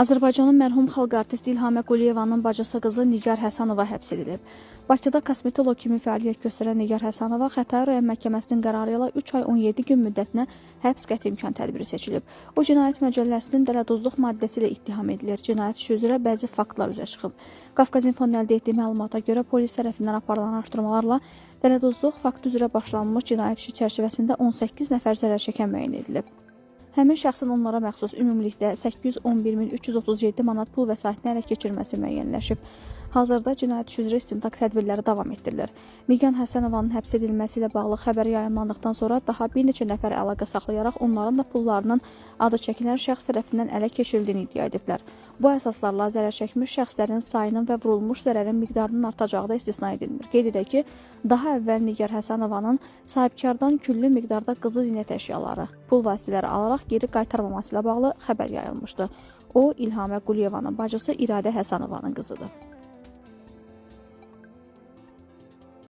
Azərbaycanın mərhum xalq artisti İlhamə Quliyevanın bacısı qızı Nigar Həsənova həbs edilib. Bakıda kosmetolog kimi fəaliyyət göstərən Nigar Həsənova Xətai rayon məhkəməsinin qərarı ilə 3 ay 17 gün müddətinə həbs qəti imkan tədbiri seçilib. O, Cinayət Məcəlləsinin dələduzluq maddəsi ilə ittiham edilir. Cinayət işi üzrə bəzi faktlar üzə çıxıb. Qafqaz İnfonun əldə etdiyi məlumata görə polis tərəfindən aparılan araşdırmalarla dələduzluq faktı üzrə başlanmış cinayət işi çərçivəsində 18 nəfər zərər çəkən müəyyən edilib. Həmin şəxsin onlara məxsus ümumilikdə 811.337 manat pul vəsaitini ələ keçirməsi müəyyənləşib. Hazırda cinayət işi üzrə istintaq tədbirləri davam etdirilir. Nigar Həsənovanın həbs edilməsi ilə bağlı xəbər yayımlandıqdan sonra daha bir neçə nəfər əlaqə saxlayaraq onların da pullarının adı çəkilən şəxs tərəfindən ələ keçirildiyini iddia ediblər. Bu əsaslarla zərər çəkmiş şəxslərin sayının və vurulmuş zərərin miqdarının artacağı da istisna edilir. Qeyd edək ki, daha əvvəl Nigar Həsənovanın sahibkardan küllü miqdarda qızıl zinət əşyaları, pul vasitələri alaraq geri qaytarmaması ilə bağlı xəbər yayılmışdı. O, İlhamə Quliyevanın bacısı İradə Həsənovanın qızıdır.